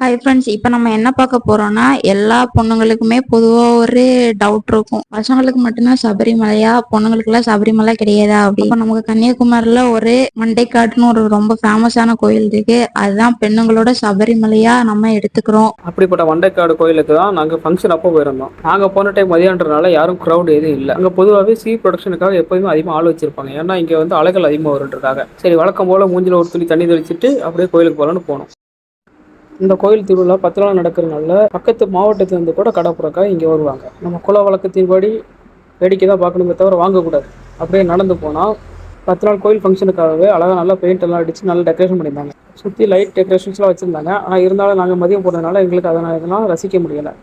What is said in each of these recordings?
Hi friends, இப்போ நம்ம என்ன பார்க்க போறோம்னா எல்லா பொண்ணுங்களுக்குமே பொதுவாக ஒரு டவுட் இருக்கும். பசங்களுக்கு மட்டும்தான் சபரிமலையா, பொண்ணுங்களுக்குலாம் சபரிமலை கிடையாதா அப்படி. இப்போ நமக்கு கன்னியாகுமரியில் ஒரு மண்டைக்காட்டுன்னு ஒரு ரொம்ப ஃபேமஸான கோயில் இருக்கு. அதுதான் பெண்ணுங்களோட சபரிமலையா நம்ம எடுத்துக்கிறோம். அப்படிப்பட்ட மண்டைக்காடு கோயிலுக்கு தான் நாங்கள் ஃபங்க்ஷன் அப்போ போயிருந்தோம். நாங்கள் போன டைம் மதியானதுனால யாரும் க்ரௌட் எதுவும் இல்லை. அங்கே பொதுவாகவே ப்ரொடக்ஷனுக்காக எப்போதுமே அதிகமாக ஆள் வச்சிருப்பாங்க. ஏன்னா இங்கே வந்து அலைகள் அதிகமாக வருன்றதுக்காக. சரி, வழக்கம் போல் மூஞ்சில் ஒரு துளி தண்ணி தெளிச்சிட்டு அப்படியே கோயிலுக்கு போகலான்னு போனோம். இந்த கோயில் திருவிழா 10 நாள் நடக்கிறதுனால பக்கத்து மாவட்டத்திலேருந்து கூட கடை புறக்காக இங்கே வருவாங்க. நம்ம குல வழக்கத்தின்படி வேடிக்கை தான் பார்க்கணுமே தவிர வாங்கக்கூடாது. அப்படியே நடந்து போனால் 10 நாள் கோயில் ஃபங்க்ஷனுக்காகவே அழகாக நல்லா பெயிண்ட் எல்லாம் அடித்து நல்லா டெக்கரேஷன் பண்ணியிருந்தாங்க. சுற்றி லைட் டெக்கரேஷன்ஸ்லாம் வச்சுருந்தாங்க. ஆனால் இருந்தாலும் நாங்கள் மதியம் போனதுனால எங்களுக்கு அதெல்லாம் ரசிக்க முடியலை.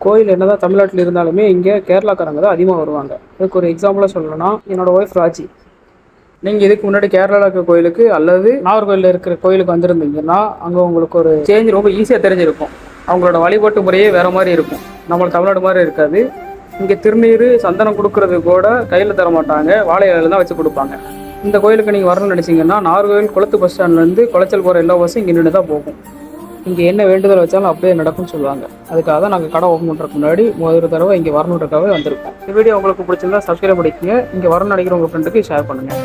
கோயில் என்னதான் தமிழ்நாட்டில் இருந்தாலுமே இங்கே கேரளாக்காரங்க தான் அதிகமாக வருவாங்க. இதுக்கு ஒரு எக்ஸாம்பிளாக சொல்லணும்னா என்னோடய ஒய்ஃப் ராஜி. நீங்கள் இதுக்கு முன்னாடி கேரளாவில் இருக்கிற கோயிலுக்கு அல்லது நாகர்கோயிலில் இருக்கிற கோயிலுக்கு வந்திருந்தீங்கன்னா அங்கே உங்களுக்கு ஒரு சேஞ்ச் ரொம்ப ஈஸியாக தெரிஞ்சிருக்கும். அவங்களோட வழிபாட்டு முறையே வேறு மாதிரி இருக்கும். நம்மளுக்கு தமிழ்நாடு மாதிரி இருக்காது. இங்கே திருநீர் சந்தனம் கொடுக்கறது கூட கையில் தர மாட்டாங்க, வாழை இலையில தான் வச்சு கொடுப்பாங்க. இந்த கோயிலுக்கு நீங்கள் வரணும்னு நினச்சிங்கன்னா நாகர்கோயில் குளத்து பஸ் ஸ்டாண்ட்லேருந்து குளச்சல் போகிற எல்லா பஸ்ஸும் இங்கே நின்று தான் போகும். இங்கே என்ன வேண்டுதல் வச்சாலும் அப்படியே நடக்கும்னு சொல்லுவாங்க. அதுக்காக தான் நாங்கள் கடை ஓப்பன் பண்ணுறதுக்கு முன்னாடி ஒரு தடவை இங்கே வரணுன்றக்காகவே வந்திருக்கோம். இந்த வீடியோ உங்களுக்கு பிடிச்சிருந்தா சப்ஸ்கிரைப் பண்ணிக்கோங்க. இங்கே வரணும்னு நினைக்கிற உங்கள் ஃப்ரெண்டுக்கு ஷேர் பண்ணுங்கள்.